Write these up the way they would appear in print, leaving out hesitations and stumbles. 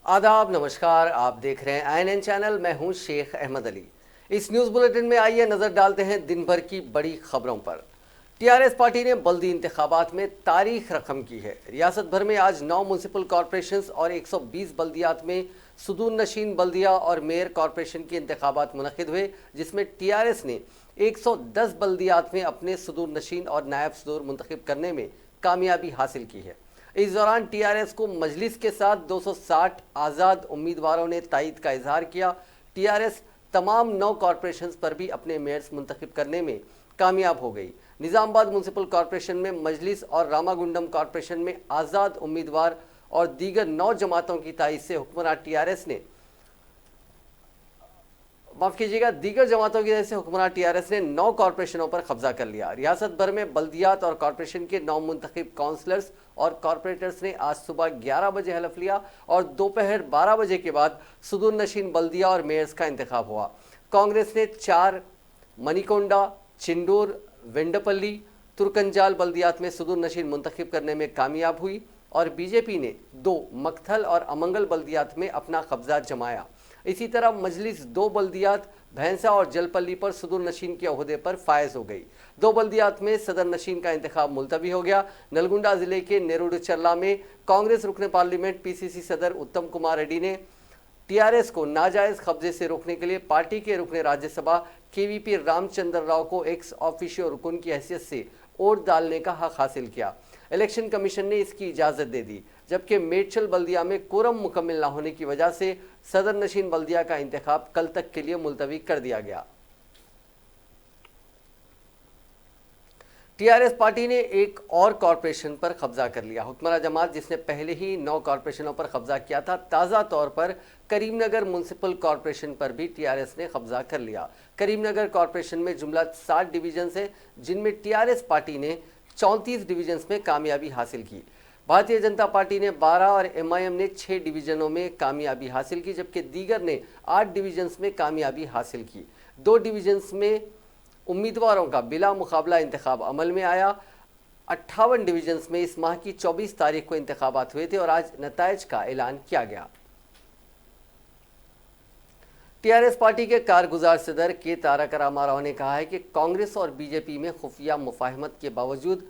आदाब, नमस्कार। आप देख रहे हैं INN चैनल। मैं हूं शेख अहमद अली। इस न्यूज़ बुलेटिन में आइए नज़र डालते हैं दिन भर की बड़ी खबरों पर। टीआरएस पार्टी ने बल्दी इंतखाबात में तारीख रकम की है। रियासत भर में आज 9 म्यूनसिपल कॉरपोरेशंस और 120 बल्दियात में सुदूर नशीन बल्दिया और मेयर कॉरपोरेशन के इंतखाबात मुनक़िद हुए, जिसमें टीआरएस ने 110 बल्दियात में अपने सुदूर नशीन और नायब सदूर मुंतखब करने में कामयाबी हासिल की है। इस दौरान टीआरएस को मजलिस के साथ 260 आज़ाद उम्मीदवारों ने तायद का इजहार किया। टीआरएस तमाम 9 कॉरपोरेशंस पर भी अपने मेयर्स मुंतखब करने में कामयाब हो गई। निज़ामाबाद म्यूनसिपल कॉरपोरेशन में मजलिस और रामागुंडम कॉरपोरेशन में आज़ाद उम्मीदवार और दीगर 9 जमातों की तायद से हुक्मरान टीआरएस ने दीगर जमातों की वजह से हुक्मरान टीआरएस ने 9 कॉरपोरेशनों पर कब्जा कर लिया। रियासत भर में बल्दियात और कॉरपोरेशन के 9 मुंतखब काउंसलर्स और कॉरपोरेटर्स ने आज सुबह 11 बजे हलफ लिया और दोपहर 12 बजे के बाद सुदूर नशीन बल्दिया और मेयर्स का इंतखाब हुआ। कांग्रेस ने 4 मणिकोंडा, चिंडूर, वेंडपल्ली, तुर्कंजाल बल्दियात में सुदूर नशीन मुंतखब करने में कामयाब हुई और बीजेपी ने 2 मकथल और अमंगल बल्दियात में अपना कब्जा जमाया। इसी तरह मजलिस 2 बल्दियात भैंसा और जलपल्ली पर सदर नशीन के ओहदे पर फायज हो गई। 2 बल्दियात में सदर नशीन का इंतखाब मुलतवी हो गया। नलगुंडा जिले के नेरुडचर्ला में कांग्रेस रुकन पार्लियामेंट पीसीसी सदर उत्तम कुमार रेड्डी ने टीआरएस को नाजायज कब्जे से रोकने के लिए पार्टी के रुकन राज्यसभा केवीपी रामचंद्र राव को एक्स ऑफिशियो रुकन की हैसियत से वोट डालने का हक हासिल किया। इलेक्शन कमीशन ने इसकी इजाज़त दे दी, जबकि मेडचल बल्दिया में कोरम मुकम्मल न होने की वजह से सदर नशीन बल्दिया का इंतखाब कल तक के लिए मुलतवी कर दिया गया। टीआरएस पार्टी ने एक और कॉरपोरेशन पर कब्जा कर लिया। हुक्मरान जमात जिसने पहले ही 9 कॉरपोरेशनों पर कब्जा किया था, ताज़ा तौर पर करीमनगर म्यूनसिपल कॉरपोरेशन पर भी टीआरएस ने कब्जा कर लिया। करीमनगर कॉरपोरेशन में जुमला 60 डिवीजन्स हैं, जिनमें टीआरएस पार्टी ने 34 डिवीजन्स में कामयाबी हासिल की। भारतीय जनता पार्टी ने 12 और एमआईएम ने 6 डिवीजनों में कामयाबी हासिल की, जबकि दीगर ने 8 डिवीजन्स में कामयाबी हासिल की। 2 डिवीजन्स में उम्मीदवारों का बिला मुकाबला इंतखाब अमल में आया। 58 डिवीजन्स में इस माह की 24 तारीख को इंतखाबात हुए थे और आज नताइज का ऐलान किया गया। टीआरएस पार्टी के कारगुजार सदर के तारक रामाराव ने कहा है कि कांग्रेस और बीजेपी में खुफिया मुफाहमत के बावजूद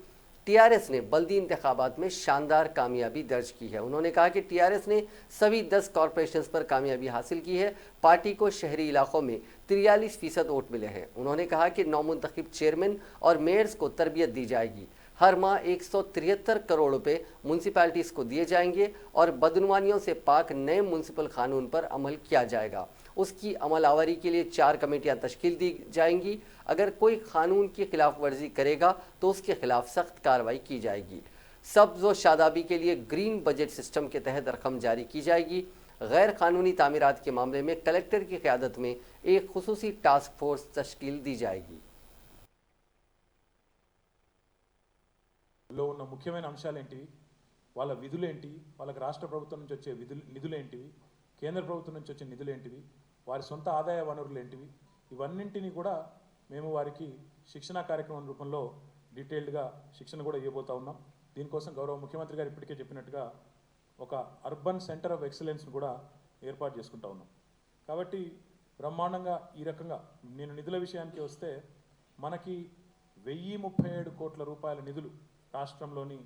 टीआरएस ने बल्दी इंतखाबात में शानदार कामयाबी दर्ज की है। उन्होंने कहा कि टीआरएस ने सभी 10 कॉरपोरेशंस पर कामयाबी हासिल की है। पार्टी को शहरी इलाकों में 43% वोट मिले हैं। उन्होंने कहा कि नौमुंतखब चेयरमैन और मेयर्स को तरबियत दी जाएगी। हर माह 173 करोड़ रुपए म्यूनसिपैलिटीज़ को दिए जाएंगे और बदनुमानियों से पाक नए म्यूनसिपल कानून पर अमल किया जाएगा। उसकी अमलावरी के लिए 4 कमेटियां तश्कील दी जाएंगी। अगर कोई कानून की खिलाफ वर्जी करेगा तो उसके खिलाफ सख्त कार्रवाई की जाएगी। सब्ज व शादाबी के लिए ग्रीन बजट सिस्टम के तहत रकम जारी की जाएगी। गैर कानूनी तामीरात के मामले में कलेक्टर की क़यादत में एक खुसूसी टास्क फोर्स तश्कील दी जाएगी। లో ఉన్న ముఖ్యమైన అంశాలేంటివి, వాళ్ళ విధులేంటి, వాళ్ళకి రాష్ట్ర ప్రభుత్వం నుంచి వచ్చే నిధులేంటివి, కేంద్ర ప్రభుత్వం నుంచి వచ్చే నిధులేంటివి, వారి సొంత ఆదాయ వనరులేంటివి, ఇవన్నింటినీ కూడా మేము వారికి శిక్షణ కార్యక్రమం రూపంలో డీటెయిల్డ్గా శిక్షణ కూడా ఇవ్వబోతా ఉన్నాం. దీనికోసం గౌరవ ముఖ్యమంత్రి గారు ఇప్పటికే చెప్పినట్టుగా ఒక అర్బన్ సెంటర్ ఆఫ్ ఎక్సలెన్స్ను కూడా ఏర్పాటు చేసుకుంటా ఉన్నాం. కాబట్టి బ్రహ్మాండంగా ఈ రకంగా నేను నిధుల విషయానికి వస్తే మనకి 1037 కోట్ల రూపాయల నిధులు రాష్ట్రంలోని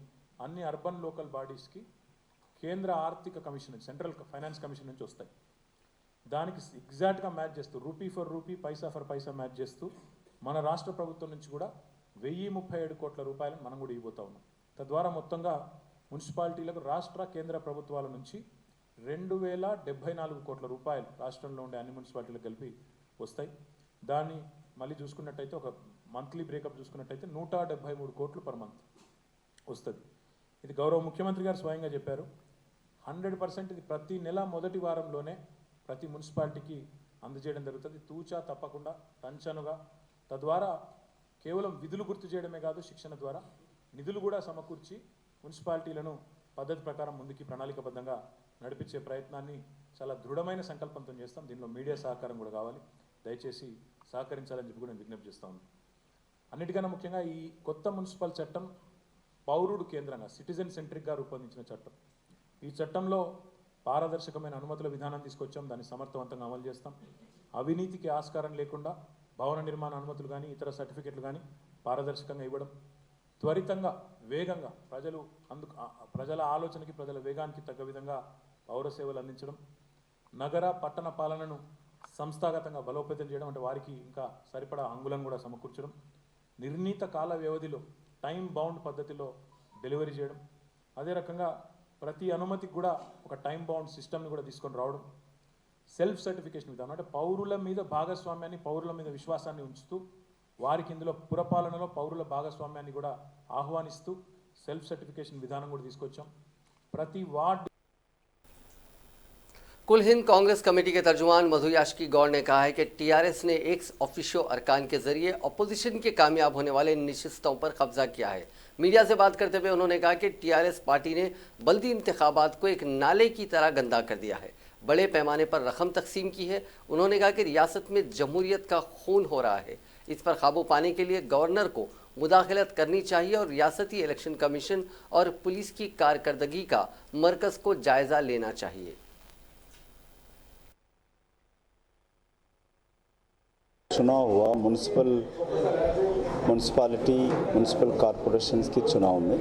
అన్ని అర్బన్ లోకల్ బాడీస్కి కేంద్ర ఆర్థిక కమిషన్ నుంచి, సెంట్రల్ ఫైనాన్స్ కమిషన్ నుంచి వస్తాయి. దానికి ఎగ్జాక్ట్గా మ్యాచ్ చేస్తూ rupee for rupee, Paisa for Paisa match చేస్తూ మన రాష్ట్ర ప్రభుత్వం నుంచి కూడా 1037 కోట్ల రూపాయలను మనం కూడా ఇవ్వబోతా ఉన్నాం. తద్వారా మొత్తంగా మున్సిపాలిటీలకు రాష్ట్ర కేంద్ర ప్రభుత్వాల నుంచి 2074 కోట్ల రూపాయలు రాష్ట్రంలో ఉండే అన్ని మున్సిపాలిటీలకు కలిపి వస్తాయి. దాన్ని మళ్ళీ చూసుకున్నట్టయితే ఒక మంత్లీ బ్రేకప్ చూసుకున్నట్టయితే 173 కోట్లు పర్ మంత్ వస్తుంది. ఇది గౌరవ ముఖ్యమంత్రి గారు స్వయంగా చెప్పారు. 100% ఇది ప్రతి నెల మొదటి వారంలోనే ప్రతి మున్సిపాలిటీకి అందజేయడం జరుగుతుంది, తూచా తప్పకుండా టంచనుగా. తద్వారా కేవలం విధులు గుర్తు చేయడమే కాదు, శిక్షణ ద్వారా నిధులు కూడా సమకూర్చి మున్సిపాలిటీలను పద్ధతి ప్రకారం ముందుకి ప్రణాళికబద్ధంగా నడిపించే ప్రయత్నాన్ని చాలా దృఢమైన సంకల్పంతో చేస్తాం. దీనిలో మీడియా సహకారం కూడా కావాలి. దయచేసి సహకరించాలని చెప్పి కూడా నేను విజ్ఞప్తి చేస్తా ఉన్నాను. అన్నిటికన్నా ముఖ్యంగా ఈ కొత్త మున్సిపల్ చట్టం పౌరుడు కేంద్రంగా, సిటిజన్ సెంట్రిక్గా రూపొందించిన చట్టం. ఈ చట్టంలో పారదర్శకమైన అనుమతుల విధానం తీసుకొచ్చాం. దాన్ని సమర్థవంతంగా అమలు చేస్తాం. అవినీతికి ఆస్కారం లేకుండా భవన నిర్మాణ అనుమతులు కానీ ఇతర సర్టిఫికెట్లు కానీ పారదర్శకంగా ఇవ్వడం, త్వరితంగా వేగంగా ప్రజల ఆలోచనకి ప్రజల వేగానికి తగ్గ విధంగా పౌర సేవలు అందించడం, నగర పట్టణ పాలనను సంస్థాగతంగా బలోపేతం చేయడం, అంటే వారికి ఇంకా సరిపడా అంగుళం కూడా సమకూర్చడం, నిర్ణీత కాల వ్యవధిలో టైం బౌండ్ పద్ధతిలో డెలివరీ చేయడం, అదే రకంగా ప్రతి అనుమతికి కూడా ఒక టైం బౌండ్ సిస్టమ్ని కూడా తీసుకొని రావడం, సెల్ఫ్ సర్టిఫికేషన్ విధానం అంటే పౌరుల మీద భాగస్వామ్యాన్ని, పౌరుల మీద విశ్వాసాన్ని ఉంచుతూ వారికి ఇందులో పురపాలనలో పౌరుల భాగస్వామ్యాన్ని కూడా ఆహ్వానిస్తూ సెల్ఫ్ సర్టిఫికేషన్ విధానం కూడా తీసుకొచ్చాం. ప్రతి వార్డు कुल हिंद कांग्रेस कमेटी के तर्जुमान मधु याशकी गौड़ ने कहा है कि टीआरएस ने एक्स ऑफिशियो अरकान के जरिए अपोजिशन के कामयाब होने वाले निशिस्तों पर कब्जा किया है। मीडिया से बात करते हुए उन्होंने कहा कि टीआरएस पार्टी ने बल्दी इंतखाबात को एक नाले की तरह गंदा कर दिया है, बड़े पैमाने पर रकम तकसीम की है। उन्होंने कहा कि रियासत में जमहूरियत का खून हो रहा है, इस पर काबू पाने के लिए गवर्नर को मुदाखलत करनी चाहिए और रियासती इलेक्शन कमीशन और पुलिस की कारकर्दगी का मरकज़ को जायज़ा लेना चाहिए। चुनाव हुआ म्यूनसिपल कॉरपोरेशंस के चुनाव में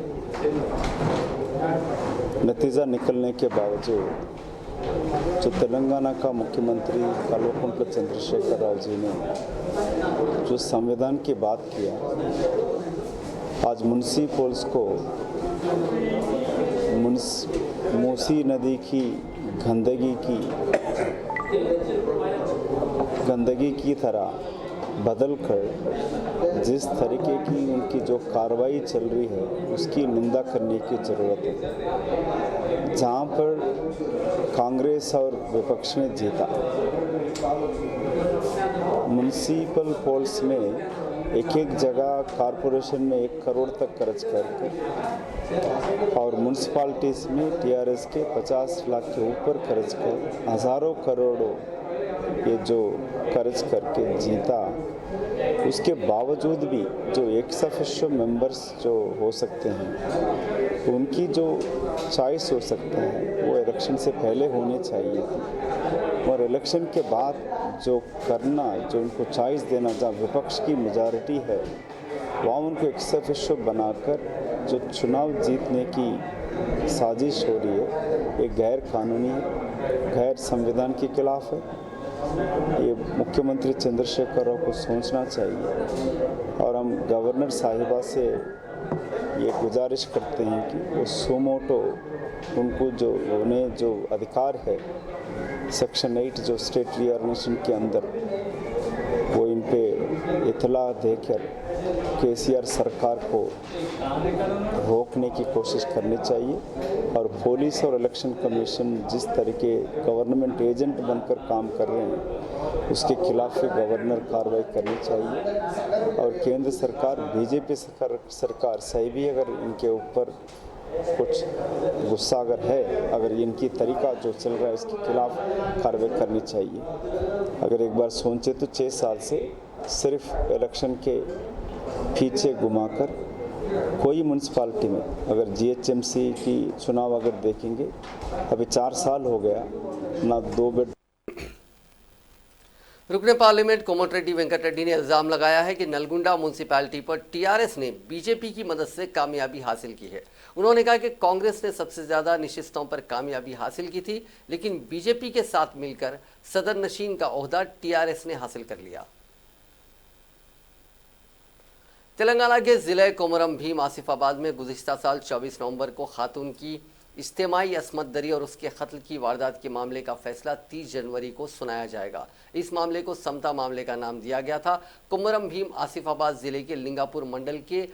नतीजा निकलने के बावजूद जो तेलंगाना का मुख्यमंत्री कल्वकुंट्ला चंद्रशेखर राव जी ने जो संविधान की बात किया, आज म्यूनसिपल्स को मूसी नदी की गंदगी की तरह बदल कर जिस तरीके की उनकी जो कार्रवाई चल रही है उसकी निंदा करने की ज़रूरत है। जहाँ पर कांग्रेस और विपक्ष ने जीता, म्यूनसिपल पोल्स में एक जगह कॉरपोरेशन में 1 करोड़ तक खर्च करके और म्यूनसिपालिटीज़ में टीआरएस के 50 लाख के ऊपर खर्च कर हज़ारों करोड़ों ये जो खर्च करके जीता, उसके बावजूद भी जो एक्स ऑफिशियो मेंबर्स जो हो सकते हैं उनकी जो चॉइस हो सकते हैं वो इलेक्शन से पहले होनी चाहिए थी, और इलेक्शन के बाद जो करना, जो उनको चॉइस देना, जहाँ विपक्ष की मेजॉरिटी है वहाँ उनको एक्स ऑफिशियो बनाकर जो चुनाव जीतने की साजिश हो रही है, ये गैर कानूनी है, गैर संविधान के खिलाफ है। ये मुख्यमंत्री चंद्रशेखर राव को सोचना चाहिए और हम गवर्नर साहिबा से ये गुजारिश करते हैं कि वो सुमोटो उनको जो उन्हें जो अधिकार है सेक्शन 8 जो स्टेट रीऑर्गेनाइजेशन के अंदर वो इन पे इतला देकर केसीआर सरकार को रोकने की कोशिश करनी चाहिए, और पुलिस और इलेक्शन कमीशन जिस तरीके गवर्नमेंट एजेंट बनकर काम कर रहे हैं उसके खिलाफ भी गवर्नर कार्रवाई करनी चाहिए। और केंद्र सरकार, बीजेपी सरकार सही भी अगर इनके ऊपर कुछ गुस्सा अगर है, अगर इनकी तरीका जो चल रहा है इसके खिलाफ कार्रवाई करनी चाहिए। अगर एक बार सोचे तो 6 साल से सिर्फ इलेक्शन के पीछे घुमाकर कोई म्यूनसिपालिटी में, अगर जीएचएमसी की चुनाव अगर देखेंगे अभी 4 साल हो गया ना 2 बेड। रुकने पार्लियामेंट कोमटिरेड्डी वेंकट रेड्डी ने इल्जाम लगाया है कि नलगुंडा म्यूनसिपैलिटी पर टीआरएस ने बीजेपी की मदद से कामयाबी हासिल की है। उन्होंने कहा कि कांग्रेस ने सबसे ज्यादा निशिस्तों पर कामयाबी हासिल की थी, लेकिन बीजेपी के साथ मिलकर सदर नशीन का ओहदा टीआरएस ने हासिल कर लिया। तेलंगाना के जिले कोमरम भीम आसिफाबाद में गुज़िश्ता साल 24 नवंबर को खातून की इज्तिमाई असमत दरी और उसके कत्ल की वारदात के मामले का फैसला 30 जनवरी को सुनाया जाएगा। इस मामले को समता मामले का नाम दिया गया था। कोमरम भीम आसिफाबाद जिले के लिंगापुर मंडल के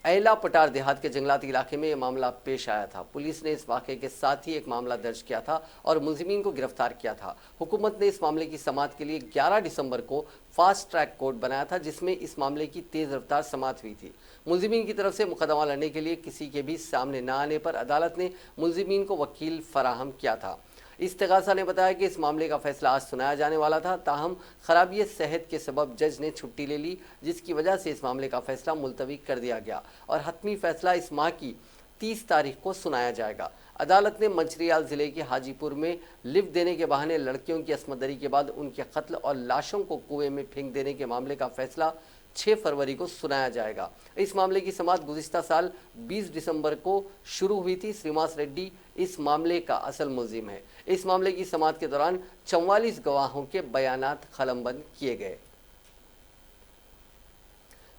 ऐला पटार देहात के जंगलाती इलाके में यह मामला पेश आया था। पुलिस ने इस वाक़े के साथ ही एक मामला दर्ज किया था और मुलजिमीन को गिरफ्तार किया था। हुकूमत ने इस मामले की समाअत के लिए 11 दिसंबर को फास्ट ट्रैक कोर्ट बनाया था, जिसमें इस मामले की तेज़ रफ्तार समाअत हुई थी। मुलजिमीन की तरफ से मुकदमा लड़ने के लिए किसी के भी सामने न आने पर अदालत ने मुलजिमीन को वकील फराहम किया था। इस्तिगासा ने बताया कि इस मामले का फैसला आज सुनाया जाने वाला था, ताहम खराबी सेहत के सबब जज ने छुट्टी ले ली, जिसकी वजह से इस मामले का फैसला मुलतवी कर दिया गया और हतमी फैसला इस माह की 30 तारीख को सुनाया जाएगा। अदालत ने मंचिरियाल जिले के हाजीपुर में लिफ्ट देने के बहाने लड़कियों की अस्मदरी के बाद उनके कत्ल और लाशों को कुएं में फेंक देने के मामले का फैसला 6 फरवरी को सुनाया जाएगा। इस मामले की समाअत गुज़िश्ता साल 20 दिसंबर को शुरू हुई थी। श्रीनिवास रेड्डी इस मामले का असल मुलजिम है। इस मामले की समाअत के दौरान 44 गवाहों के बयानात कलमबंद किए गए।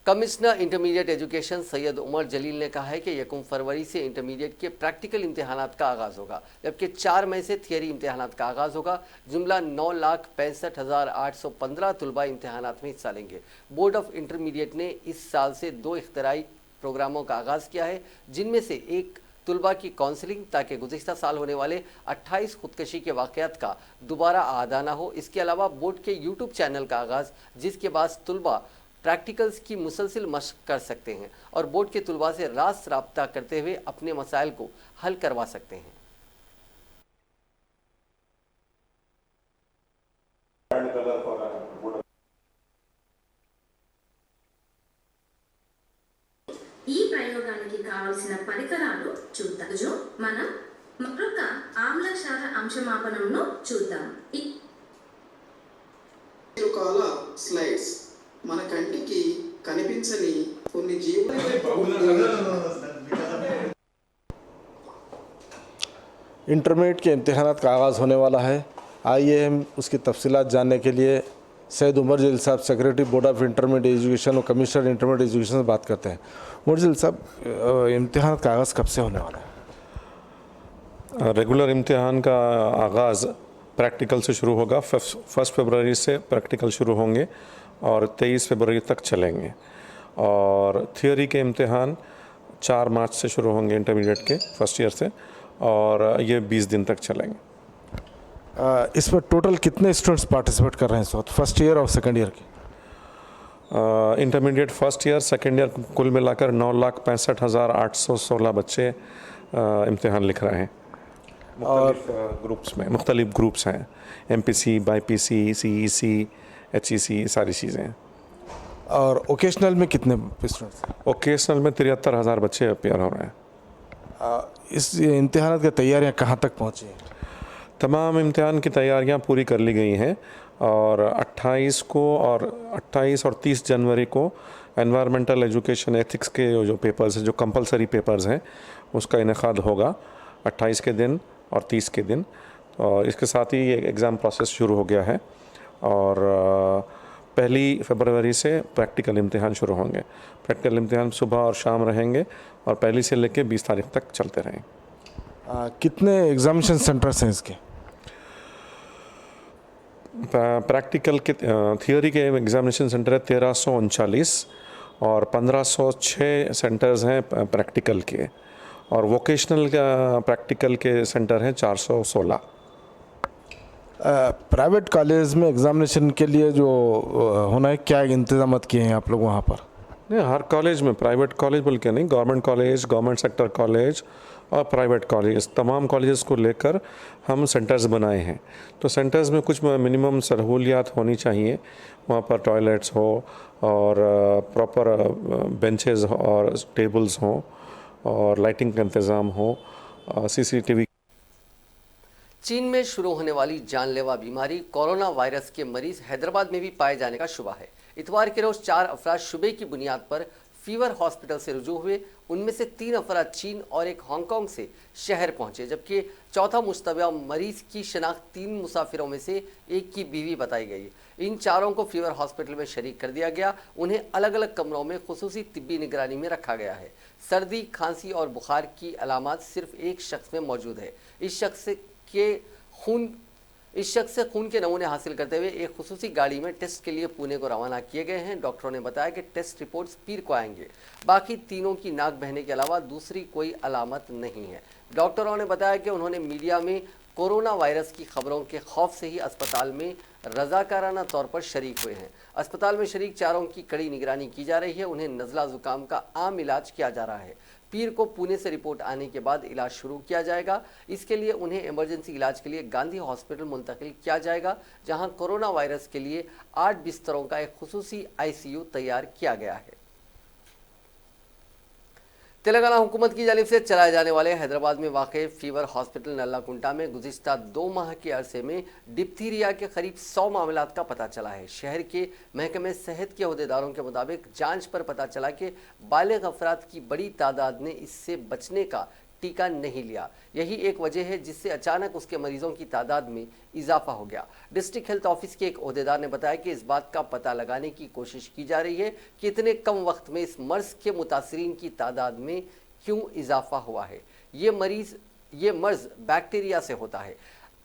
Commissioner intermediate education Syed Umar Jaleel ने कहा है कि 1 फरवरी से इंटरमीडिएट के प्रैक्टिकल इम्तिहानात का आगाज़ होगा, जबकि 4 मई से थियरी इम्तिहानात का आगाज़ होगा। जुमला 9,65,815 तलबा इम्तिहानात में हिस्सा लेंगे। बोर्ड ऑफ इंटरमीडिएट ने इस साल से 2 इख्तिराई प्रोग्रामों का आगाज़ किया है, जिनमें से एक तलबा की काउंसलिंग, ताकि गुज़िश्ता साल होने वाले 28 खुदकशी के वाक़यात का दोबारा आदा ना हो। इसके अलावा बोर्ड के यूट्यूब चैनल का आगाज़, जिसके बाद तलबा प्रैक्टिकल्स की मुसलसिल मशक कर सकते हैं और बोर्ड के तलबा से रास्त राब्ता करते हुए अपने मसाइल को हल करवा सकते हैं। ఈ ప్రయోగానికి కావలసిన పరికరాలు చూద్దాం. మనం మరొక ఆమ్లక్షార అంశమాపనంను చూద్దాం. రకాల స్లైడ్స్ మన కంటికి కనిపించని కొన్ని इंटरमीडिएट के इम्तिहानात का आगाज़ होने वाला है। आइए हम उसकी तफसीलात जानने के लिए सैयद उमर जलील साहब, secretary board of intermediate education और कमिश्नर इंटरमीडिएट एजुकेशन से बात करते हैं। उमर जलील साहब, इम्तिहानात का आगाज़ कब से होने वाला है? रेगुलर इम्तिहान का आगाज़ प्रैक्टिकल से शुरू होगा। 1 फरवरी से प्रैक्टिकल शुरू होंगे और 23 फरवरी तक चलेंगे। और थियोरी के इम्तिहान 4 मार्च से शुरू होंगे इंटरमीडिएट के फर्स्ट ईयर से, और ये 20 दिन तक चलेंगे। इसमें टोटल कितने स्टूडेंट्स पार्टिसिपेट कर रहे हैं इस वक्त, फर्स्ट ईयर और सेकेंड ईयर के? Intermediate first year second year कुल मिलाकर 9,65,816 बच्चे इम्तिहान लिख रहे हैं। और ग्रुप्स में मुख्तलिफ ग्रुप्स हैं, MPC, BIPC, CEC, HEC, सारी चीज़ें। और ओकेशनल में कितने स्टूडेंट्स? ओकेशनल में 73,000 बच्चे अपियर हो रहे हैं। इस इम्तिहान की तैयारियां कहाँ तक पहुँची हैं? तमाम इम्तिहान की तैयारियां पूरी कर ली गई हैं और 28 और 30 जनवरी को एनवायरमेंटल एजुकेशन एथिक्स के जो पेपर्स हैं, जो कंपलसरी पेपर्स हैं, उसका इनेकाद होगा 28 के दिन और 30 के दिन। और इसके साथ ही एग्ज़ाम प्रोसेस शुरू हो गया है और 1 फरवरी से प्रैक्टिकल इम्तिहान शुरू होंगे। प्रैक्टिकल इम्तिहान सुबह और शाम रहेंगे और 1 से लेकर 20 तारीख तक चलते रहेंगे। कितने एग्जामिनेशन सेंटर्स हैं इसके? प्रैक्टिकल के थियोरी के एग्जामिनेशन सेंटर है 1339 और 1506 सेंटर्स हैं प्रैक्टिकल के, और वोकेशनल का प्रैक्टिकल के सेंटर हैं 416। प्राइवेट कॉलेज में एग्जामिनेशन के लिए जो होना है, क्या इंतजाम किए हैं आप लोग वहाँ पर? नहीं, हर कॉलेज में, प्राइवेट कॉलेज बोल के नहीं, government college, government sector college और प्राइवेट कॉलेज, तमाम कॉलेजेस को लेकर हम सेंटर्स बनाए हैं। तो सेंटर्स में कुछ मिनिमम सहूलियात होनी चाहिए, वहाँ पर टॉयलेट्स हो और प्रॉपर बेंचेस और टेबल्स हों और लाइटिंग का इंतज़ाम हो, CCTV। चीन में शुरू होने वाली जानलेवा बीमारी कोरोना वायरस के मरीज हैदराबाद में भी पाए जाने का शुबा है। इतवार के रोज 4 अफराद शुबे की बुनियाद पर फीवर हॉस्पिटल से रुजू हुए। उनमें से 3 अफराद चीन और 1 हांगकांग से शहर पहुंचे, जबकि चौथा मुश्तबा मरीज की शनाख्त 3 मुसाफिरों में से एक की बीवी बताई गई। इन चारों को फीवर हॉस्पिटल में शरीक कर दिया गया। उन्हें अलग अलग कमरों में खुसूसी तिब्बी निगरानी में रखा गया है। सर्दी, खांसी और बुखार की अलामात सिर्फ एक शख्स में मौजूद है। इस शख्स से खून के नमूने हासिल करते हुए एक खुसूसी गाड़ी में टेस्ट के लिए पुणे को रवाना किए गए हैं। डॉक्टरों ने बताया कि टेस्ट रिपोर्ट्स पीर को आएंगे। बाकी तीनों की नाक बहने के अलावा दूसरी कोई अलामत नहीं है। डॉक्टरों ने बताया कि उन्होंने मीडिया में कोरोना वायरस की खबरों के खौफ से ही अस्पताल में रजाकाराना तौर पर शरीक हुए हैं। अस्पताल में शरीक चारों की कड़ी निगरानी की जा रही है। उन्हें नज़ला ज़ुकाम का आम इलाज किया जा रहा है। पीर को पुणे से रिपोर्ट आने के बाद इलाज शुरू किया जाएगा। इसके लिए उन्हें इमरजेंसी इलाज के लिए गांधी हॉस्पिटल मुंतकिल किया जाएगा, जहां कोरोना वायरस के लिए 8 बिस्तरों का एक खुसूसी ICU तैयार किया गया है। तेलंगाना हुकूमत की जानिब से चलाए जाने वाले हैदराबाद में वाक़ फीवर हॉस्पिटल नल्लाकुंटा में गुज़िश्ता 2 माह के अरसे में डिप्थीरिया के करीब 100 मामलात का पता चला है। शहर के महकमे सेहत के अहदेदारों के मुताबिक जांच पर पता चला कि बालिग अफराद की बड़ी तादाद ने इससे बचने का टीका नहीं लिया। यही एक वजह है जिससे अचानक उसके मरीजों की तादाद में इजाफा हो गया। डिस्ट्रिक्ट हेल्थ ऑफिस के एक अहदेदार ने बताया कि इस बात का पता लगाने की कोशिश की जा रही है कि इतने कम वक्त में इस मर्ज के मुतासरीन की तादाद में क्यों इजाफा हुआ है। ये मर्ज बैक्टीरिया से होता है।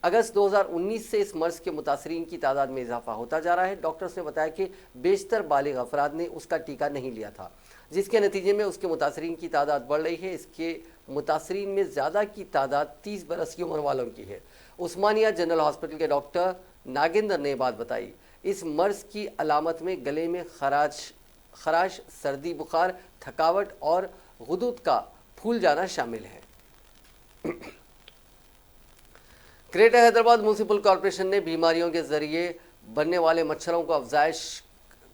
अगस्त 2019 से इस मर्ज के मुतासरीन की तादाद में इजाफा होता जा रहा है। डॉक्टर्स ने बताया कि बेशतर बालिग अफराद ने उसका टीका नहीं लिया था, जिसके नतीजे में उसके मुतासरीन की तादाद बढ़ रही है। इसके मुतासरीन में ज़्यादा की तादाद 30 बरस की उम्र वालों की है। उस्मानिया जनरल हॉस्पिटल के डॉक्टर नागेंद्र ने बात बताई। इस मर्ज की अलामत में गले में खराश, सर्दी बुखार, थकावट और गुदूद का फूल जाना शामिल है। ग्रेटर हैदराबाद म्युनिसिपल कॉरपोरेशन ने बीमारियों के जरिए बनने वाले मच्छरों को अफजाइश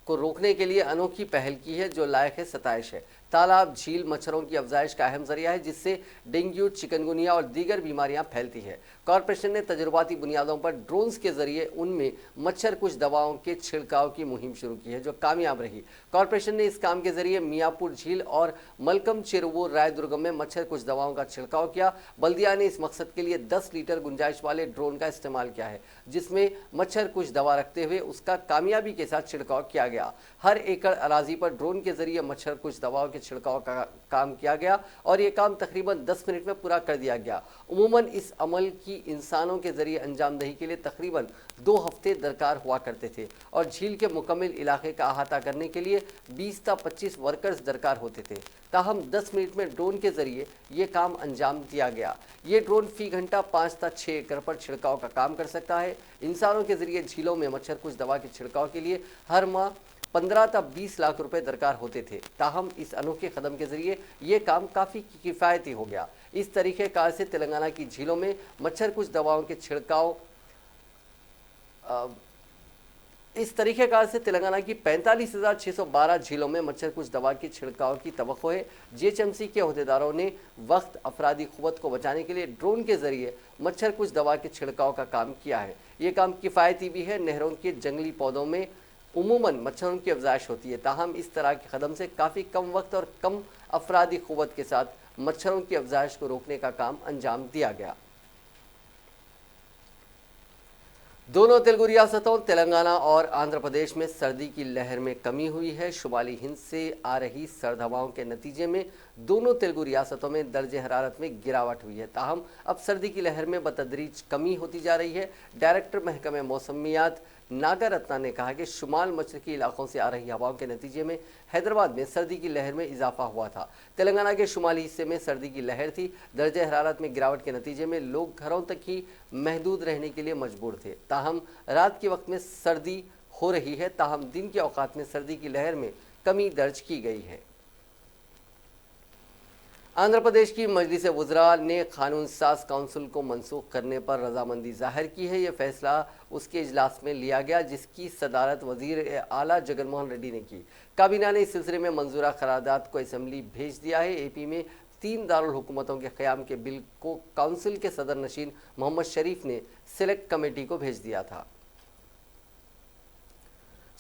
को रोकने के लिए अनोखी पहल की है जो लायक है सताइश है। तालाब, झील मच्छरों की अफजाइश का अहम जरिया है जिससे डेंगू, चिकनगुनिया और दीगर बीमारियां फैलती है। कॉरपोरेशन ने तजुर्बाती बुनियादों पर ड्रोन्स के जरिए उनमें मच्छर कुछ दवाओं के छिड़काव की मुहिम शुरू की है जो कामयाब रही। कॉरपोरेशन ने इस काम के जरिए मियापुर झील और मलकम चेरुवूर रायदुर्गम में मच्छर कुछ दवाओं का छिड़काव किया। बल्दिया ने इस मकसद के लिए 10 लीटर गुंजाइश वाले ड्रोन का इस्तेमाल किया है जिसमें मच्छर कुछ दवा रखते हुए उसका कामयाबी के साथ छिड़काव किया गया। हर एकड़ अराजी पर ड्रोन के जरिए मच्छर कुछ दवाओं के छिड़काव का काम किया गया और ये काम तकरीबन 10 मिनट में पूरा कर दिया गया। उमूमन इस अमल की इंसानों के जरिए अंजामदही के लिए तकरीबन 2 हफ्ते दरकार हुआ करते थे और झील के मुकम्मल इलाके का अहाता करने के लिए 20 से 25 वर्कर्स दरकार होते थे। ताहम 10 मिनट में ड्रोन के जरिए ये काम अंजाम दिया गया। ये ड्रोन फी घंटा 5 से 6 एकड़ पर छिड़काव का काम कर सकता है। इंसानों के जरिए झीलों में मच्छर कुछ दवा के छिड़काव के लिए हर माह 15 से 20 लाख रुपए दरकार होते थे। ताहम इस अनोखे कदम के जरिए ये काम काफ़ी किफ़ायती हो गया। इस तरीक़ेकार से तेलंगाना की झीलों में मच्छर कुछ दवाओं के छिड़काव इस तरीक़ेकार से तेलंगाना की 45,612 झीलों में मच्छर कुछ दवा की छिड़काव की तवक्को है। जीएचएमसी के अहदेदारों ने वक्त अफरादी क़ुव्वत को बचाने के लिए ड्रोन के जरिए मच्छर कुछ दवा के छिड़काव का काम किया है। ये काम किफ़ायती भी है। नहरों के जंगली पौधों में उमूमन मच्छरों की अफजाइश होती है। ताहम इस तरह के कदम से काफ़ी कम वक्त और कम अफरादी क़ुव्वत के साथ मच्छरों की अफजाइश को रोकने का काम अंजाम दिया गया। दोनों तेलुगु रियासतों तेलंगाना और आंध्र प्रदेश में सर्दी की लहर में कमी हुई है। शुमाली हिंद से आ रही सर्द हवाओं के नतीजे में दोनों तेलुगु रियासतों में दर्जे हरारत में गिरावट हुई है। ताहम अब सर्दी की लहर में बतदरीज कमी होती जा रही है। डायरेक्टर महकमे मौसमियात नागा रत्ना ने कहा कि शुमाल मशरकी इलाकों से आ रही हवाओं के नतीजे में हैदराबाद में सर्दी की लहर में इजाफा हुआ था। तेलंगाना के शुमाली हिस्से में सर्दी की लहर थी। दर्जे हरारत में गिरावट के नतीजे में लोग घरों तक ही महदूद रहने के लिए मजबूर थे। ताहम रात के वक्त में सर्दी हो रही है। ताहम दिन के औकात में सर्दी की लहर में कमी दर्ज की गई है। आंध्र प्रदेश की मजलिस वुज़रा ने कानून साज काउंसिल को मनसूख करने पर रजामंदी जाहिर की है। यह फैसला उसके इजलास में लिया गया जिसकी सदारत वजीर आला जगनमोहन रेड्डी ने की। काबीना ने इस सिलसिले में मंजूरा करारदाद को असम्बली भेज दिया है। एपी में 3 दारुल हुकूमतों के क़याम के बिल को काउंसिल के सदर नशीन मोहम्मद शरीफ ने सिलेक्ट कमेटी को भेज दिया था।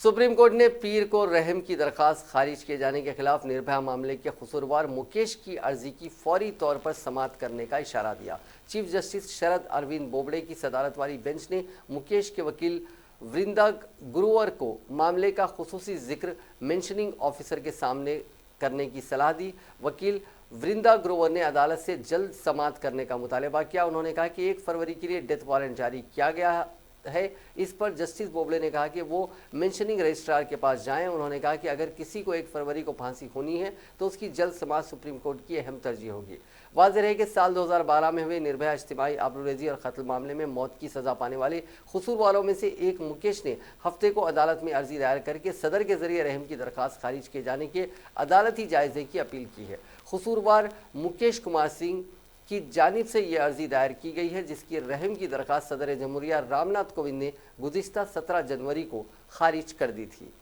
सुप्रीम कोर्ट ने पीर को रहम की दरख्वास्त खारिज किए जाने के खिलाफ निर्भया मामले के कसूरवार मुकेश की अर्जी की फौरी तौर पर समाअत करने का इशारा दिया। चीफ जस्टिस शरद अरविंद बोबड़े की सदारत वाली बेंच ने मुकेश के वकील वृंदा गुरुवर को मामले का खुसूसी जिक्र मेंशनिंग ऑफिसर के सामने करने की सलाह दी। वकील वृंदा ग्रोवर ने अदालत से जल्द समाअत करने का मुतालबा किया। उन्होंने कहा कि 1 फरवरी के लिए डेथ वारंट जारी किया गया है। इस पर जस्टिस बोबड़े ने कहा कि वो मेंशनिंग रजिस्ट्रार के पास जाएं। उन्होंने कहा कि अगर किसी को 1 फरवरी को फांसी होनी है तो उसकी जल्द समाअत सुप्रीम कोर्ट की अहम तरजीह होगी। वाज़ेह है कि साल 2012 में हुए निर्भया इज्तिमाई आबरूरेज़ी और कत्ल मामले में मौत की सज़ा पाने वाले कसूरवारों में से एक मुकेश ने हफ्ते को अदालत में अर्जी दायर करके सदर के जरिए रहम की दरख्वास्त खारिज किए जाने के अदालती जायजे की अपील की है। कसूरवार मुकेश कुमार सिंह की जानिब से ये अर्जी दायर की गई है जिसकी रहम की दरख्वास्त सदर जमहूरिया रामनाथ कोविंद ने गुज़िश्ता 17 जनवरी को खारिज कर दी थी।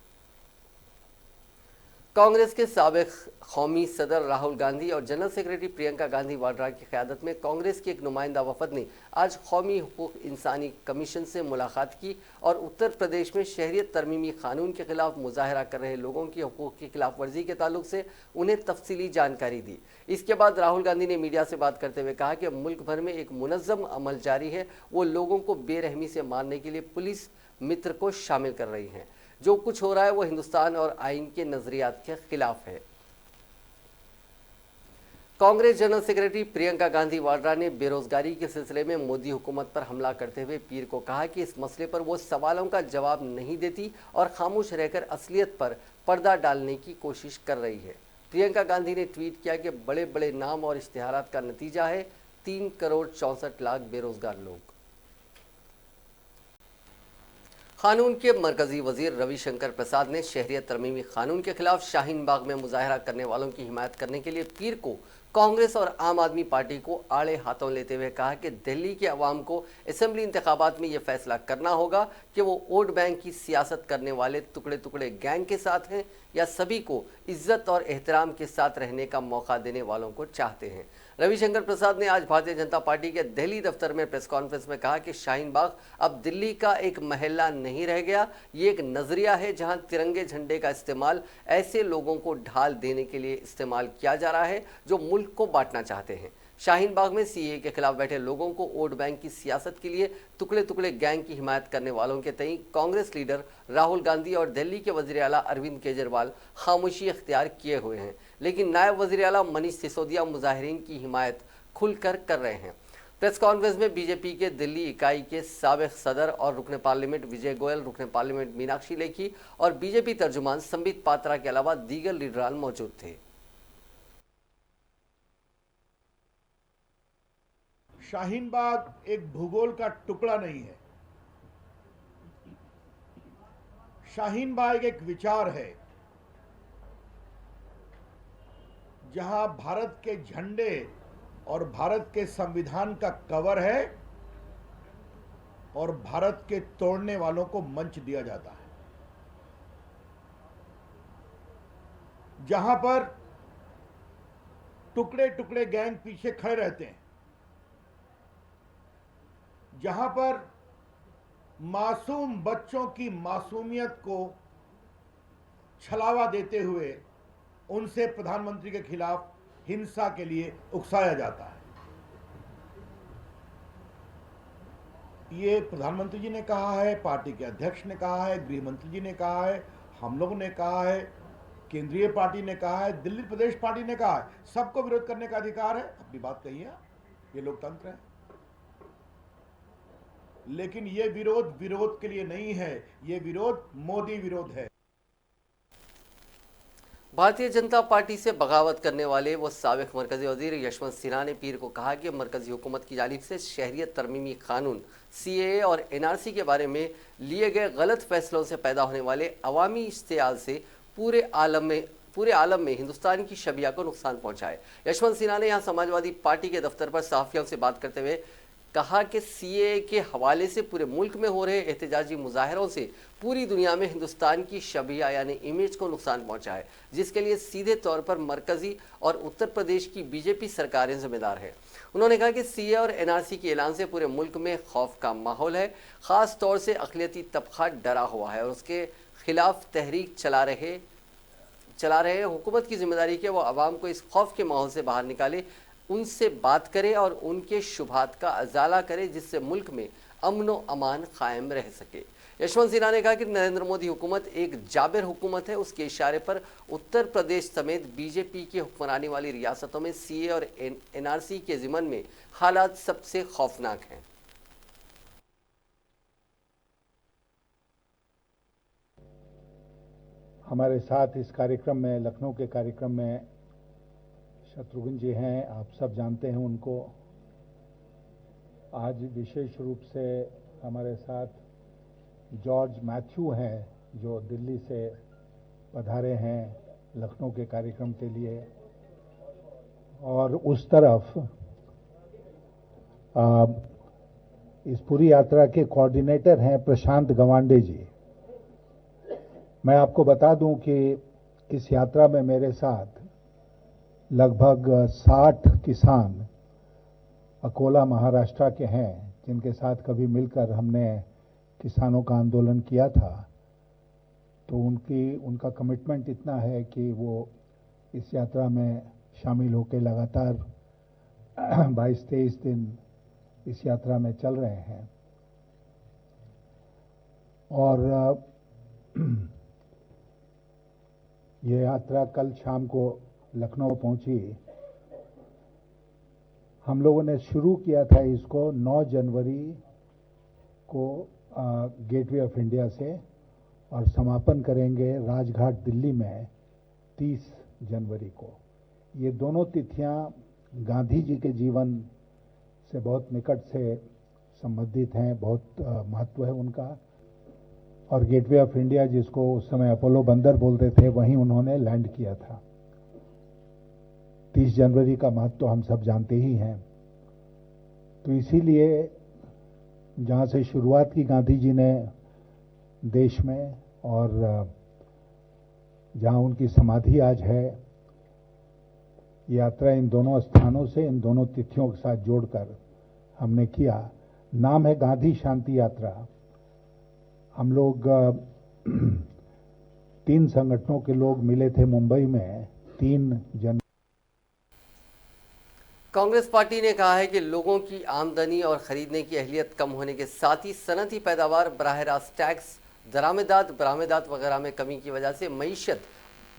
कांग्रेस के साबिक कौमी सदर राहुल गांधी और जनरल सेक्रेटरी प्रियंका गांधी वाड्रा की क़यादत में कांग्रेस की एक नुमाइंदा वफद ने आज कौमी हुकूक इंसानी कमीशन से मुलाकात की और उत्तर प्रदेश में शहरियत तरमीमी कानून के खिलाफ मुजाहरा कर रहे लोगों की हुकूक की खिलाफ वर्जी के ताल्लुक से उन्हें तफसीली जानकारी दी। इसके बाद राहुल गांधी ने मीडिया से बात करते हुए कहा कि मुल्क भर में एक मुनज़्ज़म अमल जारी है, वो लोगों को बेरहमी से मारने के लिए पुलिस मित्र को शामिल कर रही हैं। जो कुछ हो रहा है वो हिंदुस्तान और आइन के नजरियात के खिलाफ है। कांग्रेस जनरल सेक्रेटरी प्रियंका गांधी वाड्रा ने बेरोजगारी के सिलसिले में मोदी हुकूमत पर हमला करते हुए पीर को कहा कि इस मसले पर वो सवालों का जवाब नहीं देती और खामोश रहकर असलियत पर पर्दा डालने की कोशिश कर रही है। प्रियंका गांधी ने ट्वीट किया कि बड़े बड़े नाम और इश्तिहारात का नतीजा है 3 करोड़ 64 लाख बेरोजगार लोग। कानून के मरकजी वजीर रविशंकर प्रसाद ने शहरियत तरमीमी कानून के खिलाफ शाहीन बाग में मुजाहरा करने वालों की हिमायत करने के लिए पीर को कांग्रेस और आम आदमी पार्टी को आड़े हाथों लेते हुए कहा कि दिल्ली के अवाम को असेंबली इंतखाबात में ये फैसला करना होगा कि वो वोट बैंक की सियासत करने वाले टुकड़े टुकड़े गैंग के साथ हैं या सभी को इज्जत और एहतराम के साथ रहने का मौका देने वालों को चाहते हैं। रविशंकर प्रसाद ने आज भारतीय जनता पार्टी के दिल्ली दफ्तर में प्रेस कॉन्फ्रेंस में कहा कि शाहीन बाग अब दिल्ली का एक महल्ला नहीं रह गया, ये एक नजरिया है जहां तिरंगे झंडे का इस्तेमाल ऐसे लोगों को ढाल देने के लिए इस्तेमाल किया जा रहा है जो मुल्क को बांटना चाहते हैं। शाहीन बाग में सीए के खिलाफ बैठे लोगों को वोट बैंक की सियासत के लिए टुकड़े टुकड़े गैंग की हिमायत करने वालों के तई कांग्रेस लीडर राहुल गांधी और दिल्ली के वज़ीर आला अरविंद केजरीवाल खामोशी इख्तियार किए हुए हैं, लेकिन नायब वज़ीर आला मनीष सिसोदिया मुजाहिरीन की हिमायत खुलकर कर रहे हैं। प्रेस कॉन्फ्रेंस में बीजेपी के दिल्ली इकाई के साबिक सदर और रुकन पार्लियामेंट विजय गोयल, रुकन पार्लियामेंट मीनाक्षी लेखी और बीजेपी तर्जुमान संबित पात्रा के अलावा दीगर लीडरान मौजूद थे। शाहीन बाग एक भूगोल का टुकड़ा नहीं है। शाहीन बाग एक विचार है जहां भारत के झंडे और भारत के संविधान का कवर है और भारत के तोड़ने वालों को मंच दिया जाता है, जहां पर टुकड़े टुकड़े गैंग पीछे खड़े रहते हैं, जहां पर मासूम बच्चों की मासूमियत को छलावा देते हुए उनसे प्रधानमंत्री के खिलाफ हिंसा के लिए उकसाया जाता है। ये प्रधानमंत्री जी ने कहा है, पार्टी के अध्यक्ष ने कहा है, गृह मंत्री जी ने कहा है, हम लोगों ने कहा है, केंद्रीय पार्टी ने कहा है, दिल्ली प्रदेश पार्टी ने कहा है। सबको विरोध करने का अधिकार है, अपनी बात कहिए, ये लोकतंत्र है। लेकिन ये विरोध विरोध के लिए नहीं है, ये विरोध मोदी विरोध है। भारतीय जनता पार्टी से बगावत करने वाले वो साबिक मरकजी वजीर यशवंत सिन्हा ने पीर को कहा कि मरकजी हुकूमत की जानिब से शहरियत तरमीमी कानून सीएए और एनआरसी के बारे में लिए गए गलत फैसलों से पैदा होने वाले अवामी इश्तियाल से पूरे आलम में हिंदुस्तान की शबिया को नुकसान पहुंचाए। यशवंत सिन्हा ने यहाँ समाजवादी पार्टी के दफ्तर पर सहाफ़ियों से बात करते हुए कहा कि सीएए के हवाले से पूरे मुल्क में हो रहे एहतजाजी मुजाहरों से पूरी दुनिया में हिंदुस्तान की शबिया यानी इमेज को नुकसान पहुंचा है, जिसके लिए सीधे तौर पर मरकजी और उत्तर प्रदेश की बीजेपी सरकारें जिम्मेदार हैं। उन्होंने कहा कि सीएए और एनआरसी के ऐलान से पूरे मुल्क में खौफ का माहौल है, ख़ास तौर से अक़लियती तबका डरा हुआ है और उसके खिलाफ तहरीक चला रहे हैं। हुकूमत की जिम्मेदारी है वो आवाम को इस खौफ के माहौल से बाहर निकाले, उनसे बात करे और उनके शुभात का अजाला करे, जिससे मुल्क में अमन व अमान कायम रह सके। यशवंत सिन्हा ने कहा कि नरेंद्र मोदी हुकूमत एक जाबिर हुकूमत है। उसके इशारे पर उत्तर प्रदेश समेत बीजेपी की हुक्मरानी वाली रियासतों में सीए और एनआरसी के ज़िमन में हालात सबसे खौफनाक हैं। हमारे साथ इस कार्यक्रम में, लखनऊ के कार्यक्रम में शत्रुघ्न जी हैं, आप सब जानते हैं उनको। आज विशेष रूप से हमारे साथ जॉर्ज मैथ्यू हैं जो दिल्ली से पधारे हैं लखनऊ के कार्यक्रम के लिए, और उस तरफ इस पूरी यात्रा के कोऑर्डिनेटर हैं प्रशांत गवांडे जी। मैं आपको बता दूं कि इस यात्रा में मेरे साथ लगभग 60 किसान अकोला महाराष्ट्र के हैं, जिनके साथ कभी मिलकर हमने किसानों का आंदोलन किया था। तो उनका कमिटमेंट इतना है कि वो इस यात्रा में शामिल होकर लगातार 22-23 दिन इस यात्रा में चल रहे हैं। और ये यात्रा कल शाम को लखनऊ पहुंची। हम लोगों ने शुरू किया था इसको 9 जनवरी को गेटवे ऑफ इंडिया से, और समापन करेंगे राजघाट दिल्ली में 30 जनवरी को। ये दोनों तिथियां गांधी जी के जीवन से बहुत निकट से संबंधित हैं, बहुत महत्व है उनका। और गेटवे ऑफ इंडिया, जिसको उस समय अपोलो बंदर बोलते थे, वहीं उन्होंने लैंड किया था। 30 जनवरी का महत्व हम सब जानते ही हैं। तो इसीलिए जहाँ से शुरुआत की गांधी जी ने देश में, और जहाँ उनकी समाधि आज है, यात्रा इन दोनों स्थानों से, इन दोनों तिथियों के साथ जोड़कर हमने किया। नाम है गांधी शांति यात्रा। हम लोग 3 संगठनों के लोग मिले थे मुंबई में 3 जनवरी। कांग्रेस पार्टी ने कहा है कि लोगों की आमदनी और खरीदने की अहलियत कम होने के साथ ही सनती पैदावार, बराह रास्त टैक्स, बरामदात वगैरह में कमी की वजह से मईशत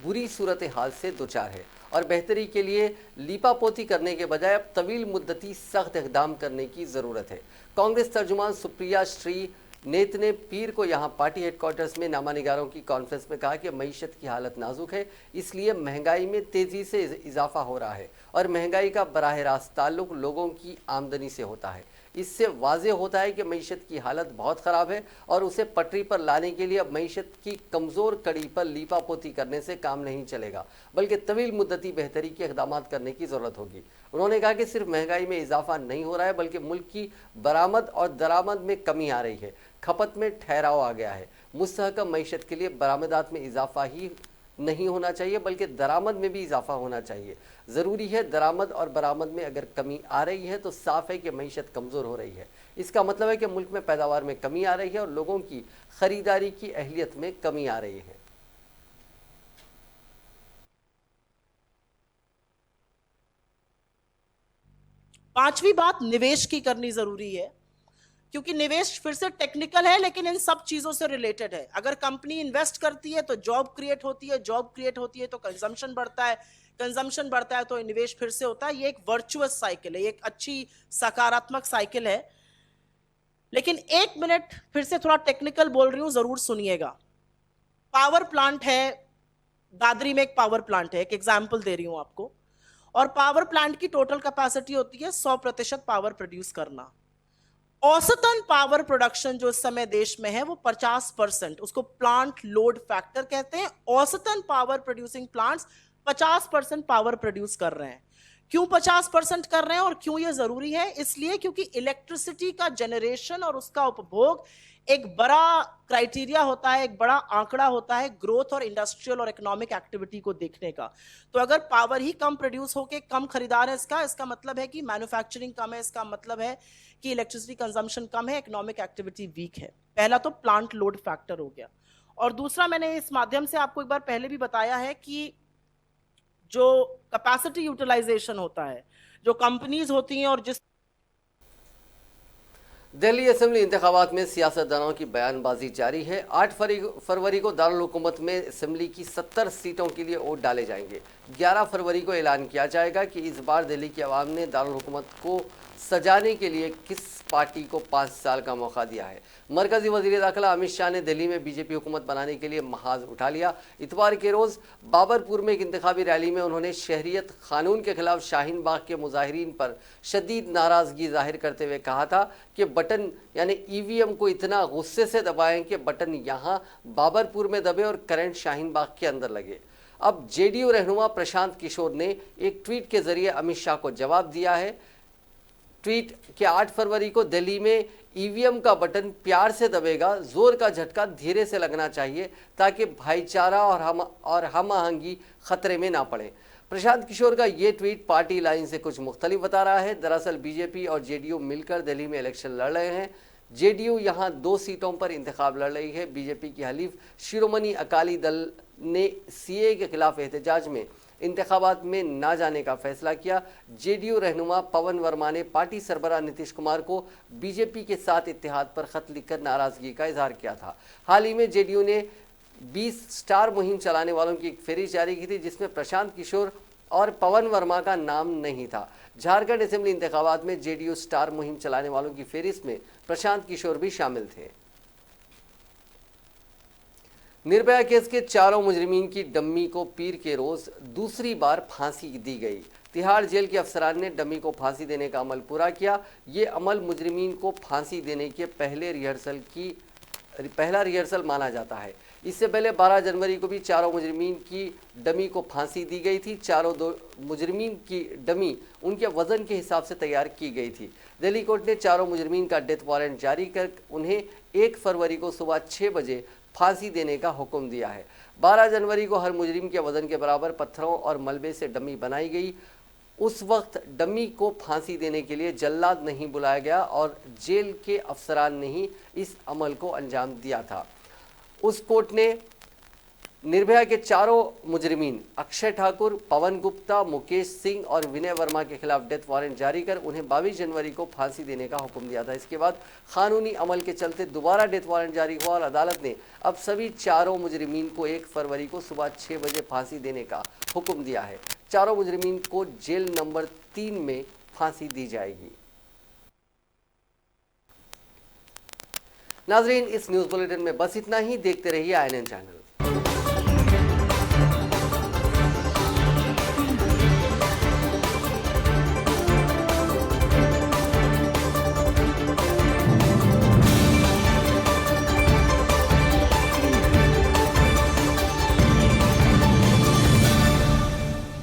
बुरी सूरत हाल से दोचार है और बेहतरी के लिए लीपापोती करने के बजाय अब तवील मुद्दती सख्त इक़दाम करने की ज़रूरत है। कांग्रेस तर्जुमान सुप्रिया श्री नेत ने पीर को यहां पार्टी हेडक्वार्टर्स में नामानिगारों की कॉन्फ्रेंस में कहा कि मईशत की हालत नाजुक है, इसलिए महंगाई में तेज़ी से इजाफा हो रहा है और महंगाई का बराह रास्त ताल्लुक लोगों की आमदनी से होता है। इससे वाज़े होता है कि मईशत की हालत बहुत ख़राब है और उसे पटरी पर लाने के लिए अब मईशत की कमज़ोर कड़ी पर लीपापोती करने से काम नहीं चलेगा, बल्कि तवील मुद्दती बेहतरी के इक़दाम करने की ज़रूरत होगी। उन्होंने कहा कि सिर्फ महंगाई में इजाफा नहीं हो रहा है, बल्कि मुल्क की बरामद और दरामद में कमी आ रही है, खपत में ठहराव आ गया है। मुस्तहकम मईशत के लिए बरामदात में इजाफा ही नहीं होना चाहिए, बल्कि दरामद में भी इजाफा होना चाहिए। ज़रूरी है दरामद और बरामद में अगर कमी आ रही है तो साफ है कि मईशत कमज़ोर हो रही है। इसका मतलब है कि मुल्क में पैदावार में कमी आ रही है और लोगों की ख़रीदारी की अहलियत में कमी आ रही है। पांचवी बात निवेश की करनी जरूरी है, क्योंकि निवेश फिर से टेक्निकल है लेकिन इन सब चीजों से रिलेटेड है। अगर कंपनी इन्वेस्ट करती है तो जॉब क्रिएट होती है, जॉब क्रिएट होती है तो कंजम्पशन बढ़ता है, कंजम्पशन बढ़ता है तो निवेश फिर से होता है। ये एक वर्चुअस साइकिल है, ये एक अच्छी सकारात्मक साइकिल है। लेकिन 1 मिनट फिर से थोड़ा टेक्निकल बोल रही हूं, जरूर सुनिएगा। पावर प्लांट है, दादरी में एक पावर प्लांट है, एक एग्जाम्पल दे रही हूं आपको। और पावर प्लांट की टोटल कैपेसिटी होती है 100% पावर प्रोड्यूस करना। औसतन पावर प्रोडक्शन जो इस समय देश में है वो 50%, उसको प्लांट लोड फैक्टर कहते हैं। औसतन power producing plants 50% power produce कर रहे हैं। क्यों 50% कर रहे हैं और क्यों ये जरूरी है? इसलिए क्योंकि इलेक्ट्रिसिटी का जनरेशन और उसका उपभोग एक बड़ा क्राइटेरिया होता है, एक बड़ा आंकड़ा होता है ग्रोथ और इंडस्ट्रियल और इकोनॉमिक एक्टिविटी को देखने का। तो अगर पावर ही कम प्रोड्यूस होके कम खरीदार है इसका मतलब है कि मैन्युफैक्चरिंग कम है, इसका मतलब है कि इलेक्ट्रिसिटी कंजम्पशन कम है, इकोनॉमिक एक्टिविटी वीक है। पहला तो प्लांट लोड फैक्टर हो गया। और दूसरा, मैंने इस माध्यम से आपको एक बार पहले भी बताया है कि जो कैपेसिटी यूटिलाइजेशन होता है, जो कंपनीज होती हैं और जिस दिल्ली असेंबली इंतखाबात में सियासतदानों की बयानबाजी जारी है। 8 फरवरी को दारुल हुकूमत में असेंबली की 70 सीटों के लिए वोट डाले जाएंगे। 11 फरवरी को ऐलान किया जाएगा कि इस बार दिल्ली की आवाम ने दारुल हुकूमत को सजाने के लिए किस पार्टी को 5 साल का मौका दिया है। मरकजी वजीर दाखिला अमित शाह ने दिल्ली में बीजेपी हुकूमत बनाने के लिए महाज उठा लिया। इतवार के रोज़ बाबरपुर में एक इंतखाबी रैली में उन्होंने शहरियत कानून के खिलाफ शाहीन बाग के मुजाहिरीन पर शदीद नाराज़गी जाहिर करते हुए कहा था कि बटन यानी EVM को इतना गुस्से से दबाएं कि बटन यहाँ बाबरपुर में दबे और करंट शाहीन बाग के अंदर लगे। अब JDU रहनुमा प्रशांत किशोर ने एक ट्वीट के जरिए अमित शाह को जवाब दिया है। ट्वीट के 8 फरवरी को दिल्ली में ईवीएम का बटन प्यार से दबेगा, जोर का झटका धीरे से लगना चाहिए ताकि भाईचारा और हम आहंगी खतरे में ना पड़े। प्रशांत किशोर का ये ट्वीट पार्टी लाइन से कुछ मुख्तलिफ बता रहा है। दरअसल बीजेपी और जेडीयू मिलकर दिल्ली में इलेक्शन लड़ रहे हैं। जेडीयू यहां 2 सीटों पर इंतखाब लड़ रही है। बीजेपी की हलीफ शिरोमणि अकाली दल ने सीए के खिलाफ एहतजाज में इंतखाबात में ना जाने का फैसला किया। जेडीयू रहनुमा पवन वर्मा ने पार्टी सरबराह नीतीश कुमार को बीजेपी के साथ इत्तेहाद पर खत लिखकर नाराजगी का इजहार किया था। हाल ही में जेडीयू ने 20 स्टार मुहिम चलाने वालों की एक फहरिस्त जारी की थी, जिसमें प्रशांत किशोर और पवन वर्मा का नाम नहीं था। झारखंड असेंबली इंतखाबात में जेडीयू स्टार मुहिम चलाने वालों की फहरिस्त में प्रशांत किशोर भी शामिल थे। निर्भया केस के चारों मुजरिमीन की डम्मी को पीर के रोज दूसरी बार फांसी दी गई। तिहाड़ जेल के अफसरान ने डम्मी को फांसी देने का अमल पूरा किया। ये अमल मुजरिमीन को फांसी देने के पहला रिहर्सल माना जाता है। इससे पहले 12 जनवरी को भी चारों मुजरिमीन की डमी को फांसी दी गई थी। चारों मुजरिमीन की डमी उनके वजन के हिसाब से तैयार की गई थी। दिल्ली कोर्ट ने चारों मुजरिमीन का डेथ वारंट जारी कर उन्हें 1 फरवरी को सुबह 6 बजे फांसी देने का हुक्म दिया है। 12 जनवरी को हर मुजरिम के वजन के बराबर पत्थरों और मलबे से डमी बनाई गई। उस वक्त डमी को फांसी देने के लिए जल्लाद नहीं बुलाया गया और जेल के अफसरान ने ही इस अमल को अंजाम दिया था। उस कोर्ट ने निर्भया के चारों मुजरिमीन अक्षय ठाकुर, पवन गुप्ता, मुकेश सिंह और विनय वर्मा के खिलाफ डेथ वारंट जारी कर उन्हें 22 जनवरी को फांसी देने का हुक्म दिया था। इसके बाद कानूनी अमल के चलते दोबारा डेथ वारंट जारी हुआ और अदालत ने अब सभी चारों मुजरिमीन को 1 फरवरी को सुबह 6 बजे फांसी देने का हुक्म दिया है। चारों मुजरिमीन को जेल नंबर 3 में फांसी दी जाएगी। नाजरीन, इस न्यूज़ बुलेटिन में बस इतना ही। देखते रहिए INN चैनल।